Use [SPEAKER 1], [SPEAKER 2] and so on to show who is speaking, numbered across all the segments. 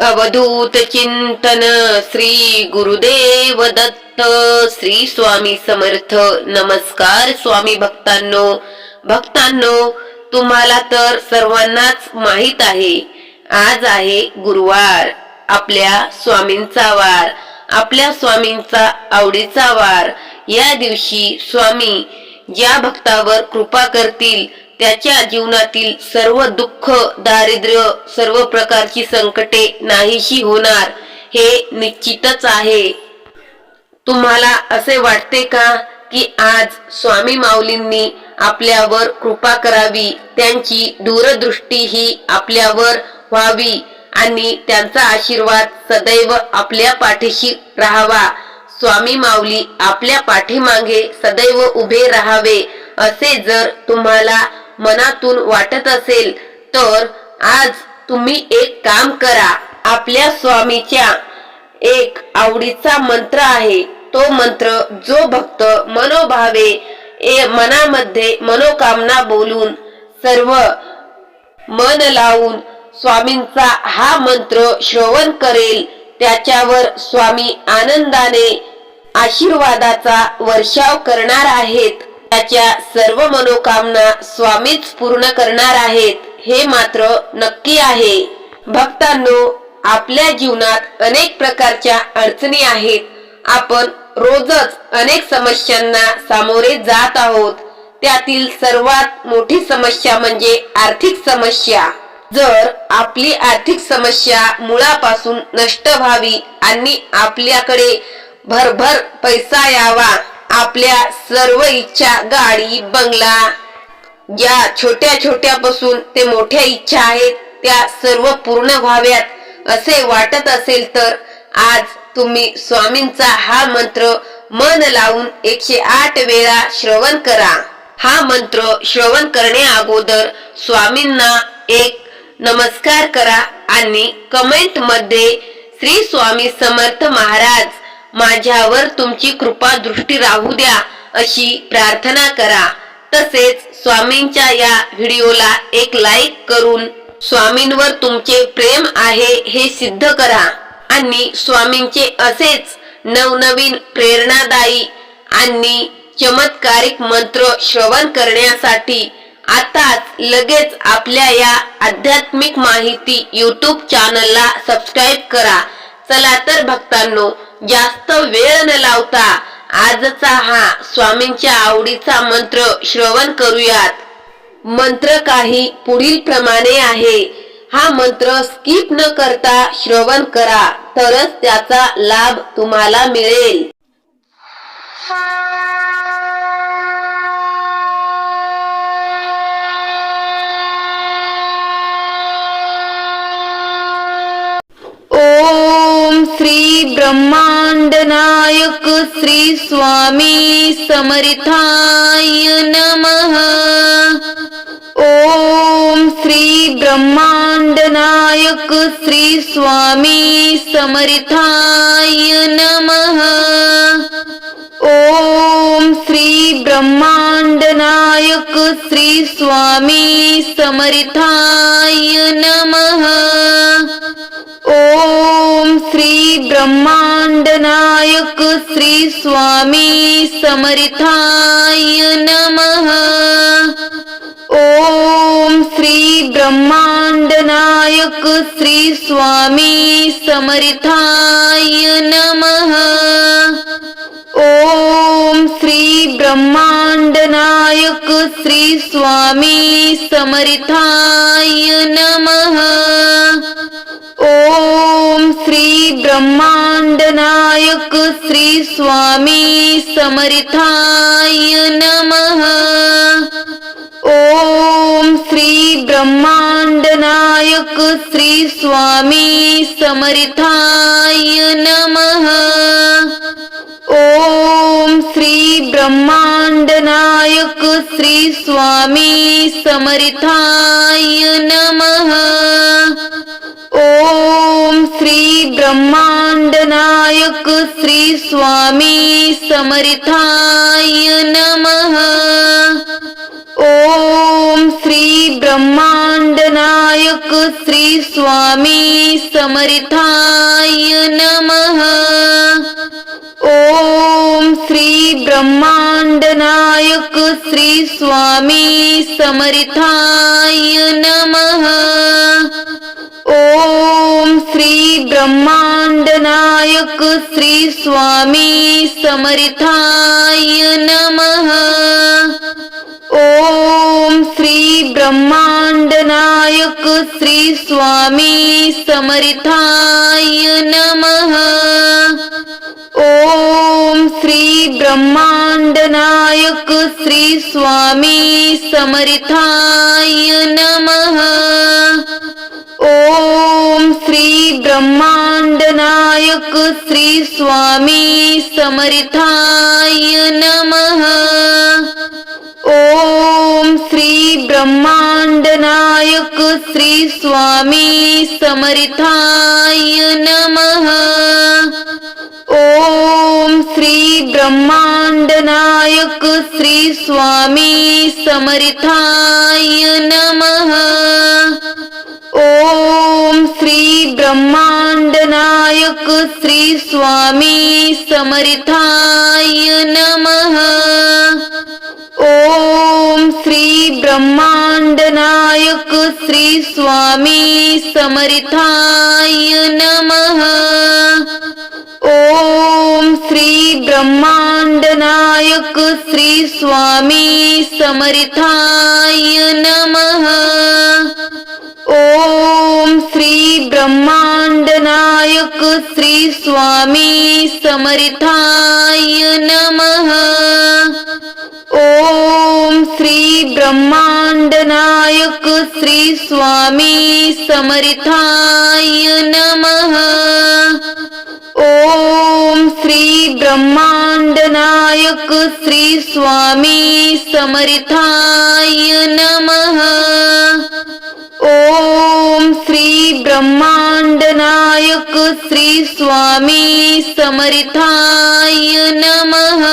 [SPEAKER 1] अवधूत चिंतन श्री गुरुदेव दत्त श्री स्वामी समर्थ। नमस्कार स्वामी भक्तांनो, तुम्हाला तर सर्वांनाच माहित आहे, आज आहे गुरुवार, आपल्या स्वामींचा वार, आपल्या स्वामींचा आवडीचा वार। या दिवशी स्वामी ज्या भक्तावर कृपा करतील त्याच्या जीवनातील सर्व दुःख, दारिद्र्य, सर्व प्रकारची संकटे नाहीशी होणार हे निश्चितच आहे। तुम्हाला असे वाटते का की आज स्वामी माऊलींनी आपल्यावर कृपा करावी, त्यांची दूरदृष्टी ही आपल्यावर व्हावी आणि त्यांचा आशीर्वाद सदैव आपल्या पाठीशी राहावा, स्वामी माऊली आपल्या पाठीमागे सदैव उभे राहावे असे जर तुम्हाला मनातून वाटत असेल तर आज तुम्ही एक काम करा। आपल्या स्वामीच्या एक आवडीचा मंत्र आहे, तो मंत्र जो भक्त मनोभावे मनामध्ये मनोकामना बोलून सर्व मन लावून स्वामींचा हा मंत्र श्रवण करेल त्याच्यावर स्वामी आनंदाने आशीर्वादाचा वर्षाव करणार आहेत, त्याच्या सर्व मनोकामना स्वामीच पूर्ण करणार आहेत हे मात्र नक्की आहे। भक्तांनो, आपल्या जीवनात अनेक प्रकारच्या अडचणी आहेत, आपण रोजच अनेक समस्यांना सामोरे जात आहोत, त्यातील सर्वात मोठी समस्या म्हणजे आर्थिक समस्या। जर आपली आर्थिक समस्या मुळापासून नष्ट व्हावी आणि आपल्याकडे भरभर पैसा यावा, आपल्या सर्व इच्छा, गाडी, बंगला, ज्या छोट्या छोट्यापासून ते मोठ्या इच्छा आहेत त्या सर्व पूर्ण व्हाव्यात असे वाटत असेल तर आज तुम्ही स्वामींचा हा मंत्र मन लावून 108 वेळा श्रवण करा। हा मंत्र श्रवण करण्या अगोदर स्वामींना एक नमस्कार करा आणि कमेंट मध्ये श्री स्वामी समर्थ महाराज माझ्यावर तुमची कृपा दृष्टी राहू द्या अशी प्रार्थना करा। तसेच स्वामींच्या या व्हिडिओला एक लाईक करून स्वामींवर तुमचे प्रेम आहे हे सिद्ध करा आणि स्वामींचे असेच नवनवीन प्रेरणादायी आणि चमत्कारिक मंत्र श्रवण करण्यासाठी आताच लगेच आपल्या या आध्यात्मिक माहिती YouTube चॅनलला सबस्क्राईब करा। चला तर भक्तांनो, जास्त वेळ न लावता आजचा हा स्वामींच्या आवडीचा मंत्र श्रवण करूयात। मंत्र काही पुढील प्रमाणे आहे, हा मंत्र स्किप न करता श्रवण करा तरच त्याचा लाभ तुम्हाला मिळेल। ओम श्री ब्रह्मांड नायक श्री स्वामी समर्थाय नमः। ओम श्री ब्रह्मांड नायक श्री स्वामी समर्थाय नमः। ओम श्री ब्रह्मांड नायक श्री स्वामी समर्थाय नमः। ओम श्री ब्रह्मांड नायक श्री स्वामी समर्थाय नमः। ओम श्री ब्रह्मांड नायक श्री स्वामी समर्थाय नमः। ओम श्री ब्रह्मांड नायक श्री स्वामी समर्थाय नमः। ओम श्री ब्रह्मांड नायक श्री स्वामी समर्थाय नमः। ओम श्री ब्रह्मांड नायक श्री स्वामी समर्थाय नमः। ओम श्री ब्रह्मांड नायक श्री स्वामी समर्थाय नमः। ओम श्री ब्रह्मांड नायक श्री स्वामी समर्थाय नमः।
[SPEAKER 2] ओम श्री ब्रह्मांड नायक श्री स्वामी समर्थाय नमः. ओम श्री ब्रह्मांड नायक श्री स्वामी समर्थाय नमः. ओम श्री ब्रह्मांड नायक श्री स्वामी समर्थाय नमः. ओम श्री ब्रह्मांड नायक श्री स्वामी समर्थाय नमः. ओम श्री ब्रह्मांड नायक श्री स्वामी समर्थाय नमः. ओम श्री ब्रह्मांड नायक श्री स्वामी समर्थाय नमः. ओम श्री ब्रह्मांड नायक श्री स्वामी समर्थाय नमः. ओम श्री ब्रह्मांड नायक श्री स्वामी समर्थाय नमः. ओम श्री ब्रह्मांड नायक श्री स्वामी समर्थाय नमः. ओम श्री ब्रह्मांड नायक श्री स्वामी समर्थाय नमः. ओम श्री ब्रह्मांड नायक श्री स्वामी समर्थाय नमः. ओम श्री ब्रह्मांड नायक श्री स्वामी समर्थाय नमः. ओम श्री ब्रह्मांड नायक श्री स्वामी समर्थाय नमः. ओम श्री ब्रह्मांड नायक श्री स्वामी समर्थाय नमः. ओम श्री ब्रह्मांड नायक श्री स्वामी समर्थाय नमः.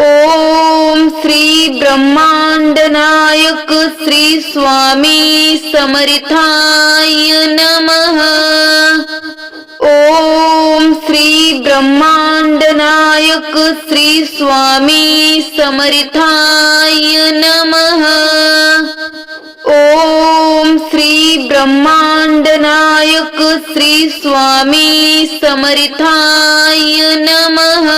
[SPEAKER 2] ओम श्री ब्रह्मांड नायक श्री स्वामी समर्थाय नमः. ओम श्री ब्रह्मांड नायक श्री स्वामी समर्थाय नमः. ओम श्री ब्रह्मांड नायक श्री स्वामी समर्थाय नमः.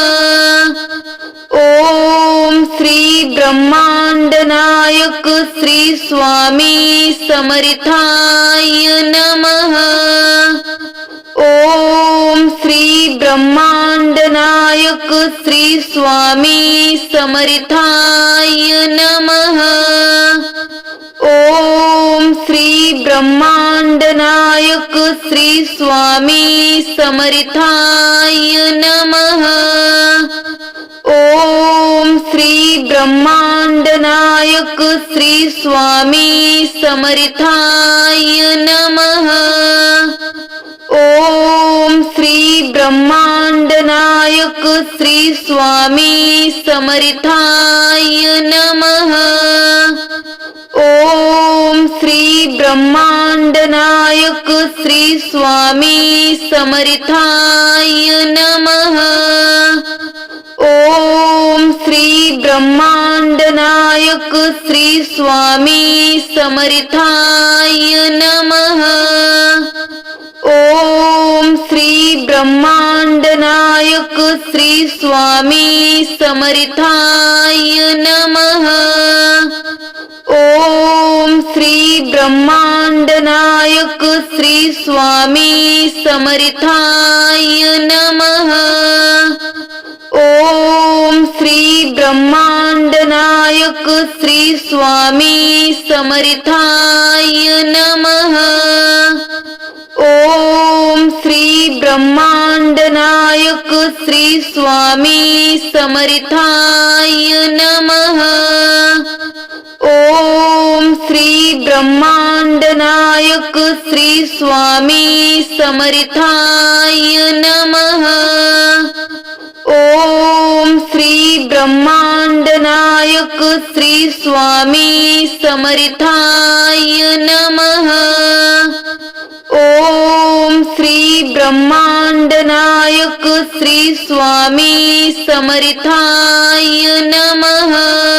[SPEAKER 2] ओम श्री ब्रह्मांड नायक श्री स्वामी समर्थाय नमः. ओम श्री ब्रह्मांड नायक श्री स्वामी समर्थाय नमः. ओम श्री ब्रह्मांड नायक श्री स्वामी समर्थाय नमः. ओम श्री ब्रह्मांड नायक श्री स्वामी समर्थाय नमः. ओम श्री ब्रह्मांड नायक श्री स्वामी समर्थाय नमः. ओम श्री ब्रह्मांड नायक श्री स्वामी समर्थाय नमः. ओम श्री ब्रह्मांड नायक श्री स्वामी समर्थाय नमः. ओम श्री ब्रह्मांड नायक श्री स्वामी समर्थाय नमः. ओम श्री ब्रह्मांड नायक श्री स्वामी समर्थाय नमः. ओम श्री ब्रह्मांड नायक श्री स्वामी समर्थाय नमः. ओम श्री ब्रह्मांड नायक श्री स्वामी समर्थाय नमः. ओम श्री ब्रह्मांड नायक श्री स्वामी समर्थाय नमः. ओम श्री ब्रह्मांड ब्रह्मांडनायक श्री स्वामी समर्थाय नमः. ओम श्री ब्रह्मांडनायक श्री स्वामी समर्थाय नमः.